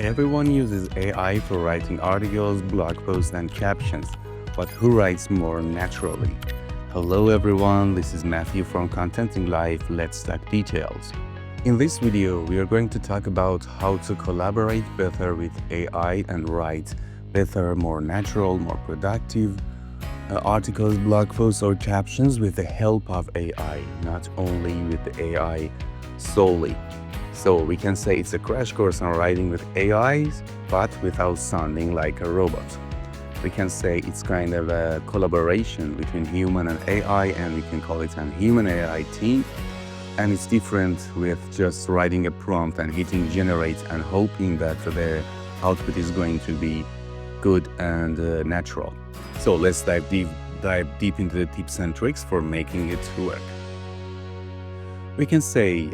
Everyone uses AI for writing articles, blog posts, and captions, but who writes more naturally? Hello everyone, this is Matthew from Contenting Life. Let's talk details. In this video, we are going to talk about how to collaborate better with AI and write better, more natural, more productive articles, blog posts, or captions with the help of AI, not only with the AI solely. So we can say it's a crash course on writing with AIs, but without sounding like a robot. We can say it's kind of a collaboration between human and AI, and we can call it an human AI team. And it's different with just writing a prompt and hitting generate and hoping that the output is going to be good and natural. So let's dive deep into the tips and tricks for making it work. We can say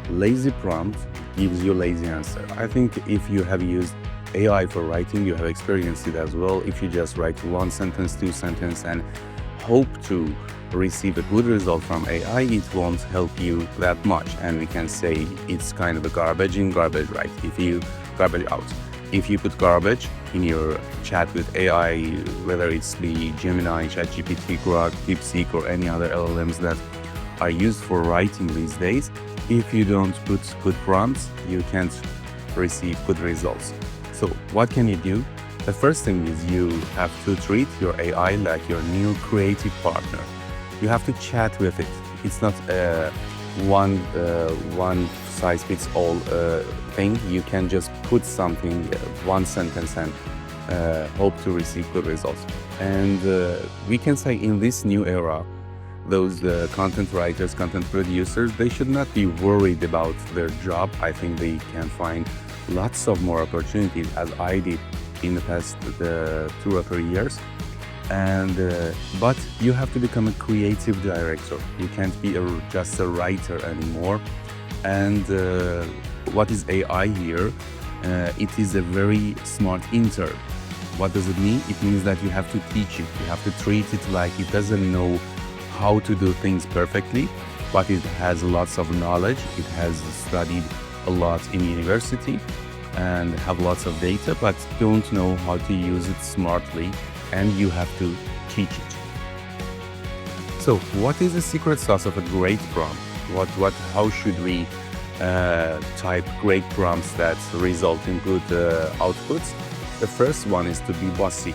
lazy prompt gives you lazy answer. I think if you have used AI for writing, you have experienced it as well. If you just write one sentence, two sentences, and hope to receive a good result from AI, it won't help you that much. And we can say it's kind of a garbage in, garbage right. If you garbage out. If you put garbage in your chat with AI, whether it's the Gemini, ChatGPT, Grok, DeepSeek, or any other LLMs that are used for writing these days, if you don't put good prompts, you can't receive good results. So what can you do? The first thing is you have to treat your AI like your new creative partner. You have to chat with it. It's not a one size fits all thing. You can just put something, one sentence, and hope to receive good results. And we can say in this new era, those content writers, content producers, they should not be worried about their job. I think they can find lots of more opportunities, as I did in the past 2 or 3 years. And but you have to become a creative director. You can't be just a writer anymore. And what is AI here? It is a very smart intern. What does it mean? It means that you have to teach it. You have to treat it like it doesn't know how to do things perfectly, but it has lots of knowledge. It has studied a lot in university and have lots of data, but don't know how to use it smartly, and you have to teach it. So what is the secret sauce of a great prompt? How should we type great prompts that result in good outputs? The first one is to be bossy.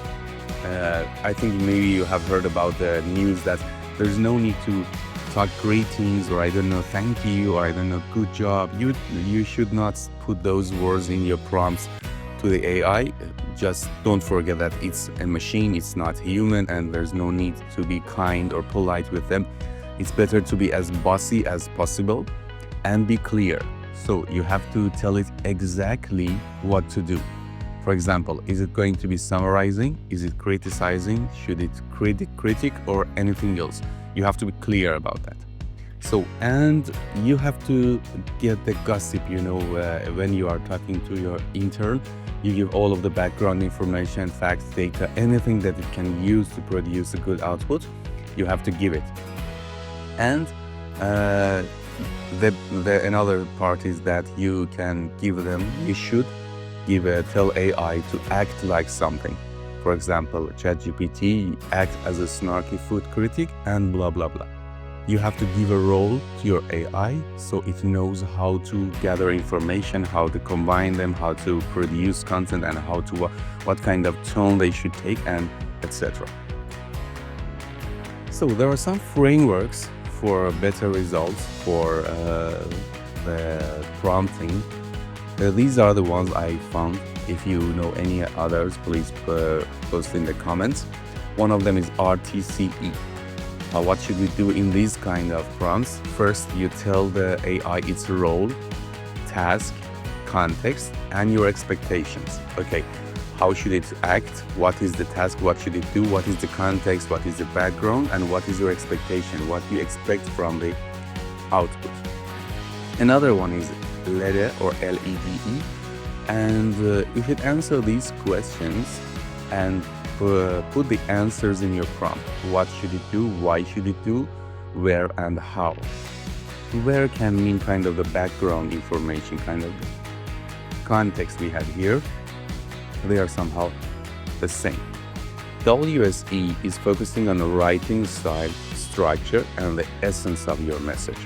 I think maybe you have heard about the news that there's no need to talk greetings, or I don't know, thank you, or I don't know, good job. You should not put those words in your prompts to the AI. Just don't forget that it's a machine, it's not human, and there's no need to be kind or polite with them. It's better to be as bossy as possible and be clear. So you have to tell it exactly what to do. For example, is it going to be summarizing? Is it criticizing? Should it critic or anything else? You have to be clear about that. So, and you have to get the gossip, when you are talking to your intern, you give all of the background information, facts, data, anything that it can use to produce a good output, you have to give it. And another part is that you should tell AI to act like something. For example, ChatGPT act as a snarky food critic and blah blah blah. You have to give a role to your AI so it knows how to gather information, how to combine them, how to produce content, and what kind of tone they should take, and etc. So there are some frameworks for better results for the prompting. These are the ones I found. If you know any others, please post in the comments. One of them is RTCE. What should we do in these kind of prompts? First, you tell the AI its role, task, context, and your expectations. Okay, how should it act? What is the task? What should it do? What is the context? What is the background? And what is your expectation? What do you expect from the output? Another one is LEDE or LEDE. And you should answer these questions and put the answers in your prompt. What should it do? Why should it do? Where and how? Where can mean kind of the background information, kind of context we had here, they are somehow the same. WSE is focusing on the writing style, structure, and the essence of your message.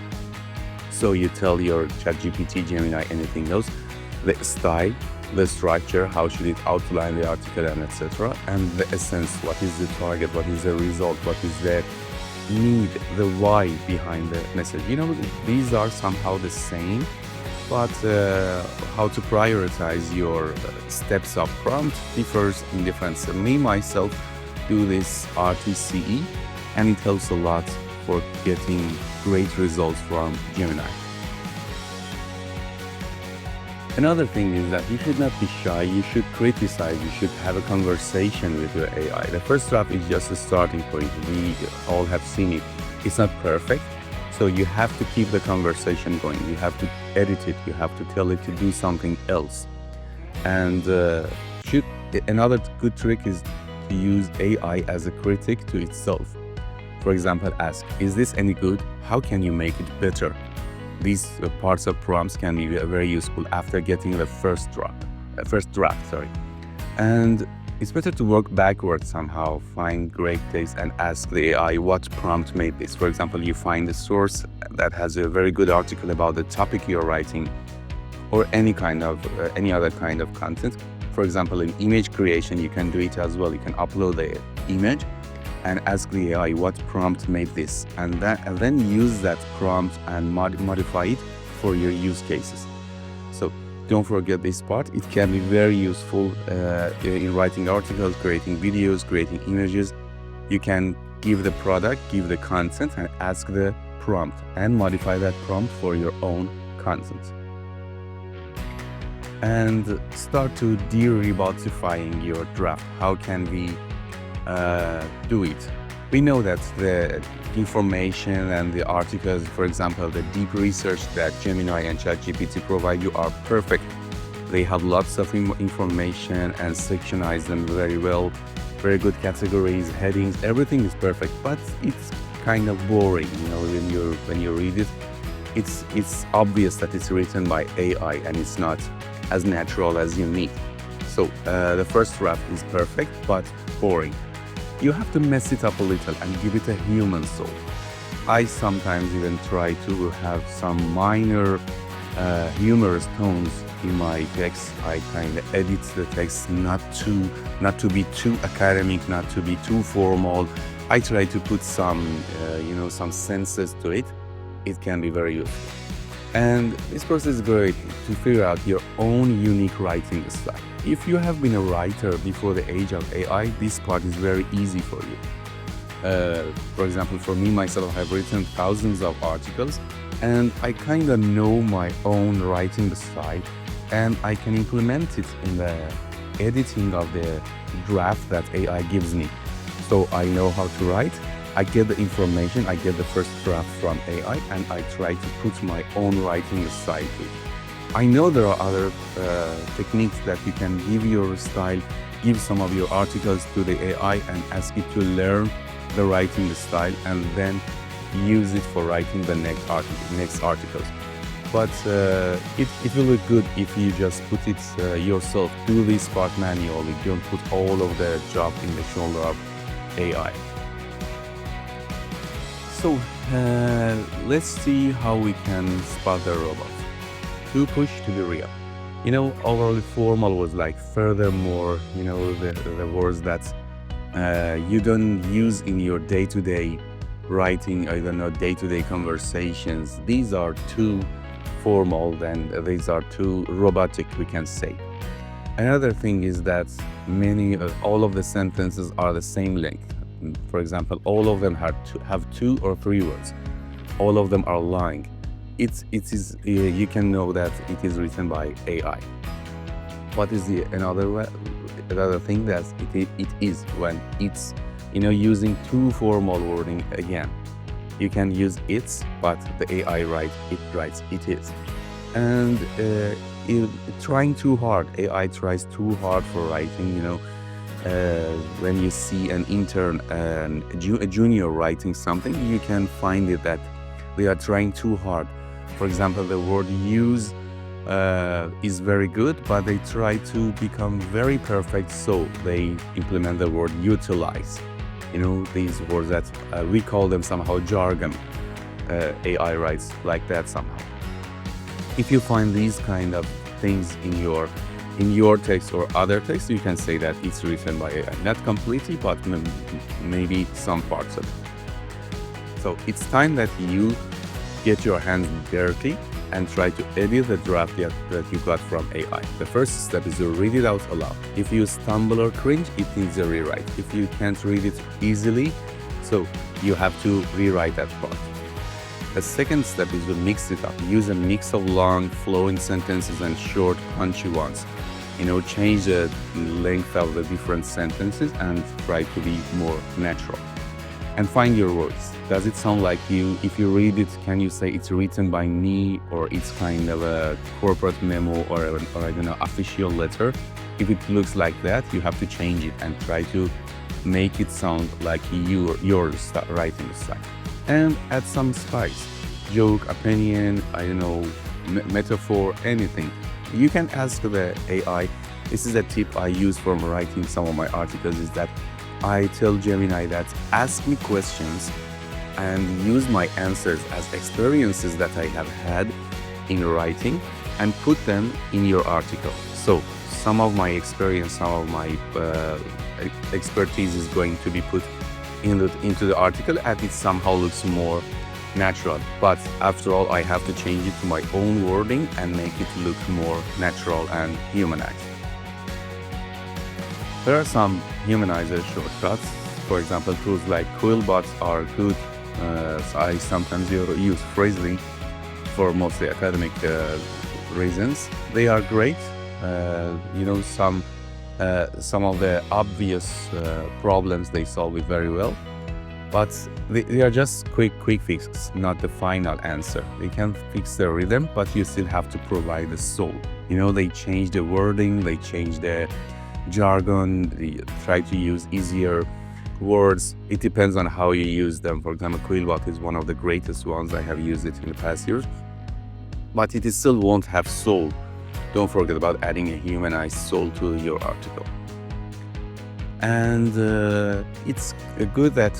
So you tell your ChatGPT, Gemini, anything else, the style, the structure, how should it outline the article, and etc. And the essence, what is the target, what is the result, what is the need, the why behind the message. These are somehow the same, but how to prioritize your steps of prompt differs in different. So me, myself, do this RTCE, and it helps a lot for getting great results from Gemini. Another thing is that you should not be shy, you should criticize, you should have a conversation with your AI. The first draft is just a starting point. We all have seen it. It's not perfect, so you have to keep the conversation going. You have to edit it, you have to tell it to do something else. And another good trick is to use AI as a critic to itself. For example, ask, is this any good? How can you make it better? These parts of prompts can be very useful after getting the first draft. And it's better to work backwards somehow, find great taste and ask the AI what prompt made this. For example, you find a source that has a very good article about the topic you're writing, or any other kind of content. For example, in image creation, you can do it as well. You can upload the image and ask the AI what prompt made this, and then use that prompt and modify it for your use cases. So don't forget this part. It can be very useful in writing articles, creating videos, creating images. You can give the product, give the content, and ask the prompt and modify that prompt for your own content. And start to de-robotifying your draft. How can we do it? We know that the information and the articles, for example, the deep research that Gemini and ChatGPT provide you are perfect. They have lots of information and sectionize them very well. Very good categories, headings, everything is perfect, but it's kind of boring. When you read it, it's obvious that it's written by AI and it's not as natural as you need. So the first draft is perfect, but boring. You have to mess it up a little and give it a human soul. I sometimes even try to have some minor humorous tones in my text. I kind of edit the text not to be too academic, not to be too formal. I try to put some senses to it. It can be very useful. And this process is great to figure out your own unique writing style. If you have been a writer before the age of AI, this part is very easy for you. For example, for me, myself, I've written thousands of articles, and I kind of know my own writing style, and I can implement it in the editing of the draft that AI gives me. So I know how to write. I get the information, I get the first draft from AI, and I try to put my own writing style to it. I know there are other techniques that you can give your style, give some of your articles to the AI and ask it to learn the writing style and then use it for writing the next articles. But it will look good if you just put it yourself. Do this part manually. Don't put all of the job in the shoulder of AI. So let's see how we can spot the robot. Too push to be real. Overall formal was like furthermore, the words that you don't use in your day-to-day writing, day-to-day conversations. These are too formal and these are too robotic, we can say. Another thing is that all of the sentences are the same length. For example, all of them have 2 or 3 words. All of them are lying. You can know that it is written by AI. What is another thing that it is when it's using too formal wording again. You can use it's, but the AI writes it is. And trying too hard. AI tries too hard for writing. When you see an intern and a junior writing something, you can find it that they are trying too hard. For example, the word use is very good, but they try to become very perfect, so they implement the word utilize. These words that we call them somehow jargon. AI writes like that somehow. If you find these kind of things in your text or other text, you can say that it's written by AI. Not completely, but maybe some parts of it. So it's time that you get your hands dirty and try to edit the draft that you got from AI. The first step is to read it out aloud. If you stumble or cringe, it needs a rewrite. If you can't read it easily, so you have to rewrite that part. The second step is to mix it up. Use a mix of long, flowing sentences and short, punchy ones. Change the length of the different sentences and try to be more natural. And find your words. Does it sound like you? If you read it, can you say it's written by me, or it's kind of a corporate memo, or I don't know, official letter? If it looks like that, you have to change it and try to make it sound like your writing style. And add some spice, joke, opinion, I don't know, metaphor, anything. You can ask the AI. This is a tip I use for writing some of my articles, is that I tell Gemini that ask me questions and use my answers as experiences that I have had in writing and put them in your article. So some of my experience, some of my expertise is going to be put into the article, and it somehow looks more natural. But after all, I have to change it to my own wording and make it look more natural and humanized. There are some humanizer shortcuts. For example, tools like Quillbots are good. So I sometimes use Phrasely for mostly academic reasons. They are great. Some of the obvious problems they solve it very well, but they are just quick fixes, not the final answer. They can fix the rhythm, but you still have to provide the soul. They change the wording, they change the jargon, they try to use easier words. It depends on how you use them. For example, Quillbot is one of the greatest ones. I have used it in the past years, but it still won't have soul. Don't forget about adding a humanized soul to your article. And it's good that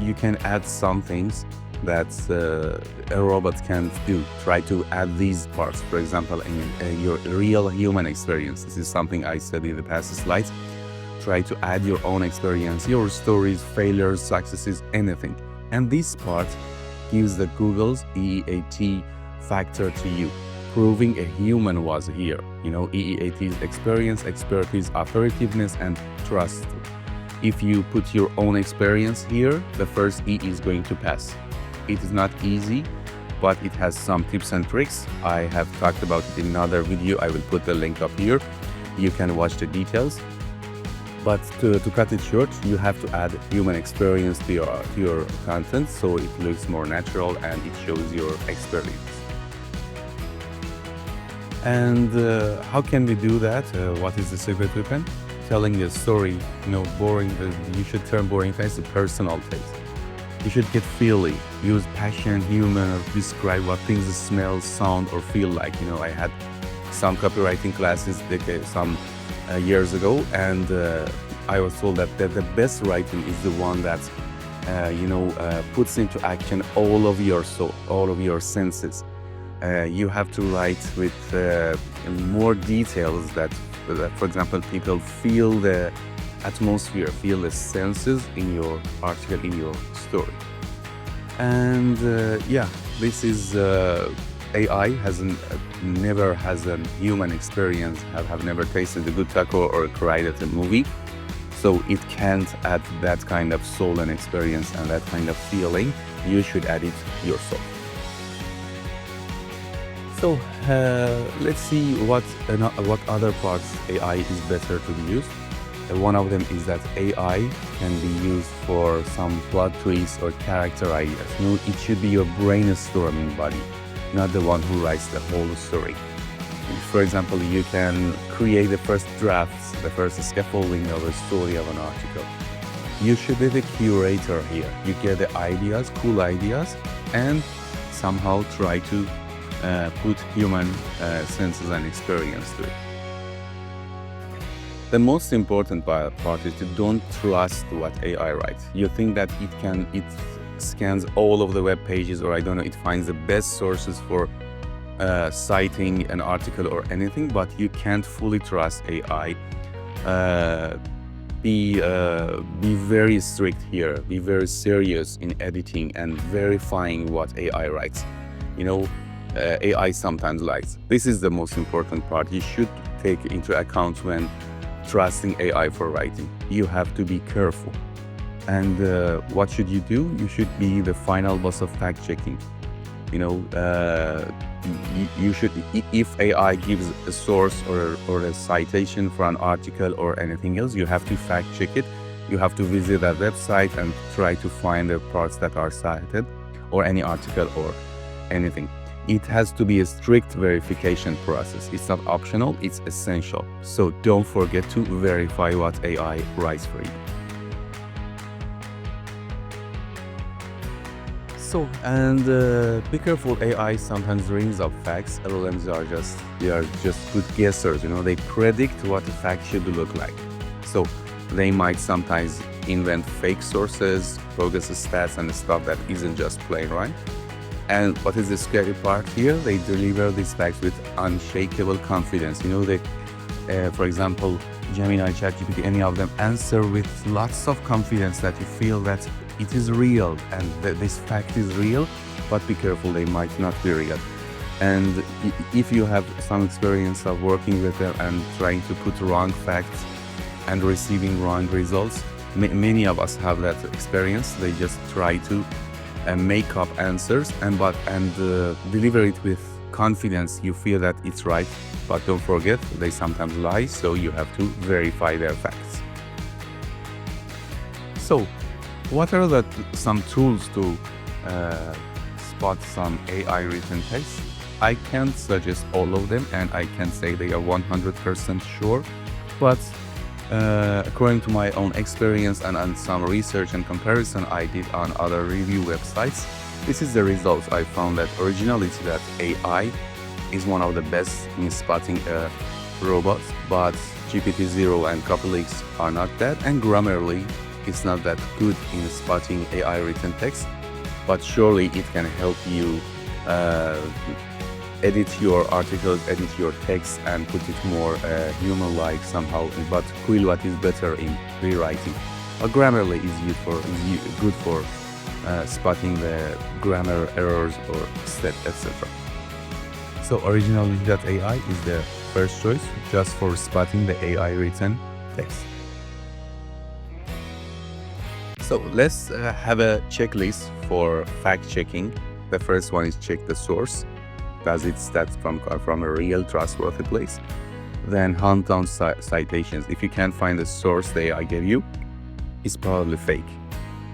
you can add some things that a robot can't do. Try to add these parts, for example, in your real human experience. This is something I said in the past slides. Try to add your own experience, your stories, failures, successes, anything. And this part gives the Google's EEAT factor to you, proving a human was here. EEAT is experience, expertise, authoritativeness, and trust. If you put your own experience here, the first E is going to pass. It is not easy, but it has some tips and tricks. I have talked about it in another video. I will put the link up here. You can watch the details. But to cut it short, you have to add human experience to your content, so it looks more natural and it shows your experience. And how can we do that? What is the secret weapon? Telling a story. Boring. You should turn boring things to personal taste. You should get feely. Use passion, humor, or describe what things smell, sound, or feel like. I had some copywriting classes some years ago, and I was told that the best writing is the one that puts into action all of your soul, all of your senses. You have to write with more details that, for example, people feel the atmosphere, feel the senses in your article, in your story. And this is AI never has a human experience, have never tasted a good taco or cried at a movie, so it can't add that kind of soul and experience and that kind of feeling. You should add it yourself. So let's see what other parts AI is better to be used. One of them is that AI can be used for some plot twists or character ideas. It should be your brainstorming buddy, not the one who writes the whole story. For example, you can create the first drafts, the first scaffolding of a story of an article. You should be the curator here. You get the ideas, cool ideas, and somehow try to put human senses and experience to it. The most important part is to don't trust what AI writes. You think that it scans all of the web pages, or I don't know, it finds the best sources for citing an article or anything, but you can't fully trust AI. Be very strict here. Be very serious in editing and verifying what AI writes. AI sometimes lies. This is the most important part. You should take into account when trusting AI for writing. You have to be careful. And what should you do? You should be the final boss of fact checking. You should, if AI gives a source or a citation for an article or anything else, you have to fact check it. You have to visit that website and try to find the parts that are cited, or any article or anything. It has to be a strict verification process. It's not optional, it's essential. So don't forget to verify what AI writes for you. And be careful, AI sometimes rings up facts. LLMs are just good guessers, they predict what a fact should look like. So they might sometimes invent fake sources, bogus stats and stuff that isn't just plain right. And what is the scary part here? They deliver these facts with unshakable confidence. For example, Gemini, ChatGPT, any of them answer with lots of confidence that you feel that it is real and this fact is real, but be careful, they might not be real. And if you have some experience of working with them and trying to put wrong facts and receiving wrong results, many of us have that experience. They just try to make up answers and deliver it with confidence. You feel that it's right, but don't forget, they sometimes lie, so you have to verify their facts. So what are some tools to spot some AI written text? I can't suggest all of them, and I can't say they are 100% sure, but according to my own experience and some research and comparison I did on other review websites, this is the results. I found that originality, that AI is one of the best in spotting robots, but GPT-0 and Copilix are not that, and Grammarly is not that good in spotting AI written text, but surely it can help you edit your articles, edit your text, and put it more human-like somehow. But Quillbot is better in rewriting. Grammarly is good for spotting the grammar errors or etc. So originality.ai is the first choice, just for spotting the AI written text. So let's have a checklist for fact checking. The first one is check the source. Does it start from a real trustworthy place? Then hunt down citations. If you can't find the source the AI gave you, it's probably fake.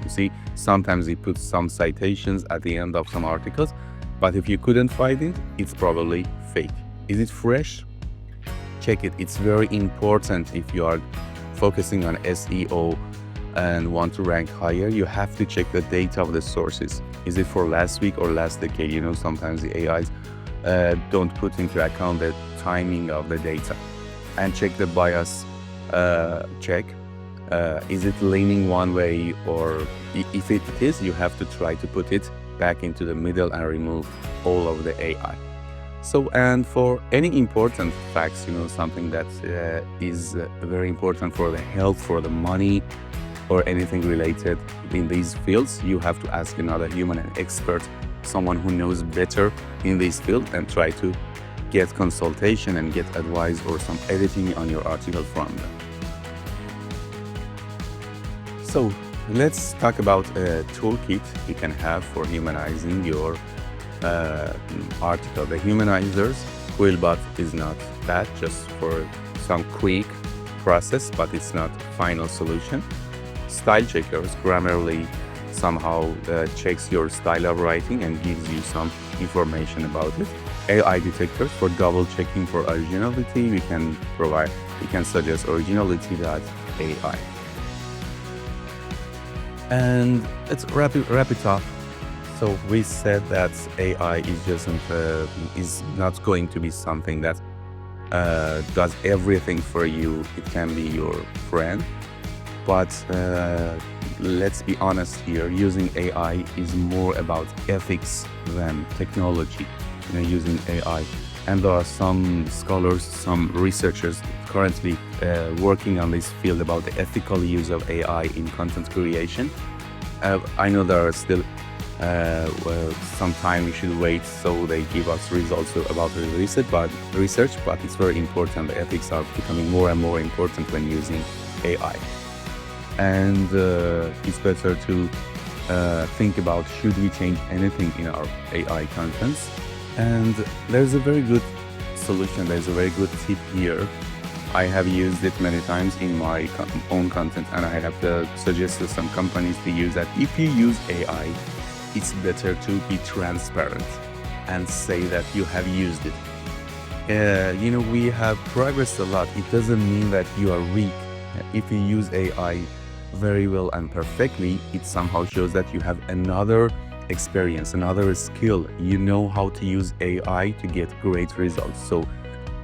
You see, sometimes it puts some citations at the end of some articles, but if you couldn't find it, it's probably fake. Is it fresh? Check it. It's very important if you are focusing on SEO and want to rank higher. You have to check the data of the sources. Is it for last week or last decade? Sometimes the AIs don't put into account the timing of the data. And check the bias check. Is it leaning one way, or if it is, you have to try to put it back into the middle and remove all of the AI. So, and for any important facts, something that is very important for the health, for the money, or anything related in these fields, you have to ask another human, an expert, someone who knows better in this field, and try to get consultation and get advice or some editing on your article from them. So let's talk about a toolkit you can have for humanizing your article. The humanizers, Quillbot is not that, just for some quick process, but it's not final solution. Style checkers, Grammarly somehow checks your style of writing and gives you some information about it. AI detectors for double checking for originality. We can suggest originality.ai. And let's wrap it up. So we said that AI is not going to be something that does everything for you. It can be your friend, but let's be honest here. Using AI is more about ethics than technology. Using AI, and there are some scholars, some researchers currently working on this field about the ethical use of AI in content creation. I know there are still some time we should wait so they give us results about the research, but it's very important. The ethics are becoming more and more important when using AI. And it's better to think about, should we change anything in our AI contents? And there's a very good solution, there's a very good tip here. I have used it many times in my own content, and I have suggested some companies to use that. If you use AI, it's better to be transparent and say that you have used it. We have progressed a lot. It doesn't mean that you are weak. If you use AI very well and perfectly, it somehow shows that you have another experience, another skill. You know how to use AI to get great results. So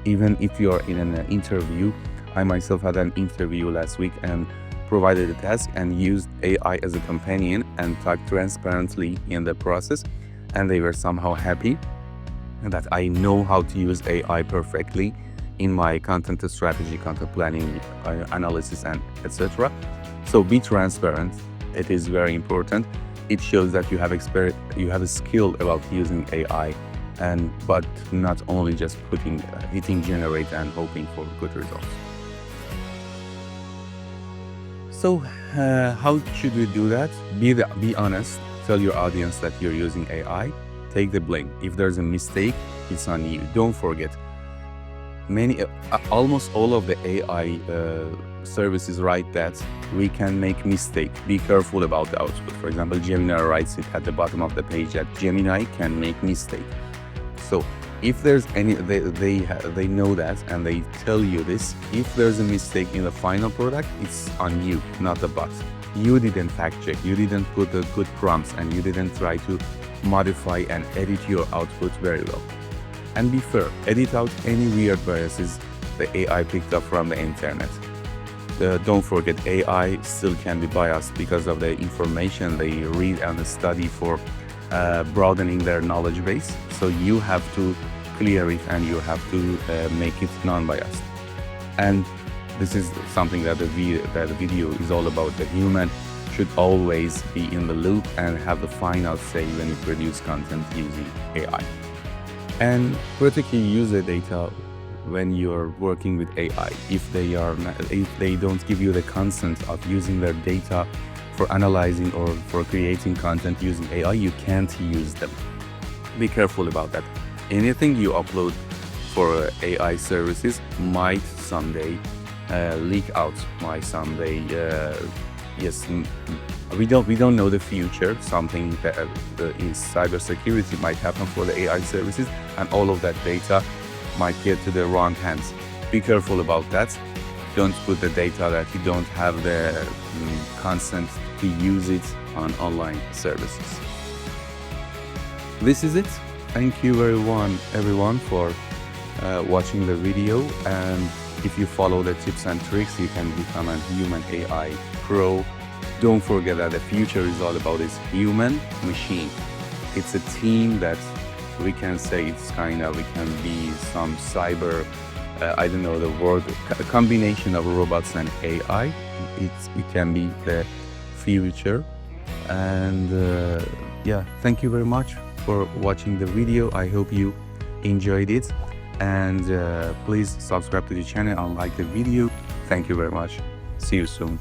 even if you're in an interview, I myself had an interview last week and provided a task and used AI as a companion and talked transparently in the process, and they were somehow happy that I know how to use AI perfectly in my content strategy, content planning, analysis, and etc. So be transparent. It is very important. It shows that you have a skill about using AI, but not only just hitting generate and hoping for good results. So how should we do that? Be honest. Tell your audience that you're using AI. Take the blame. If there's a mistake, it's on you. Don't forget. Almost all of the AI services write that we can make mistake. Be careful about the output. For example, Gemini writes it at the bottom of the page that Gemini can make mistake. So if there's any, they know that and they tell you this. If there's a mistake in the final product, it's on you, not the bot. You didn't fact check. You didn't put the good prompts, and you didn't try to modify and edit your output very well. And be fair. Edit out any weird biases the AI picked up from the internet. Don't forget, AI still can be biased because of the information they read and study for broadening their knowledge base. So you have to clear it, and you have to make it non-biased. And this is something that the video is all about. The human should always be in the loop and have the final say when you produce content using AI. And critically use the data when you're working with AI. If they don't give you the consent of using their data for analyzing or for creating content using AI, you can't use them. Be careful about that. Anything you upload for AI services might someday leak out. Yes, we don't know the future. Something that in cybersecurity might happen for the AI services, and all of that data might get to the wrong hands. Be careful about that. Don't put the data that you don't have the consent to use it on online services. This is it. Thank you everyone for watching the video, and if you follow the tips and tricks, you can become a human AI pro. Don't forget that the future is all about this human machine. It's a team that we can say we can be some cyber, I don't know the word, a combination of robots and AI. It can be the future. And yeah, thank you very much for watching the video. I hope you enjoyed it, and please subscribe to the channel and like the video. Thank you very much. See you soon.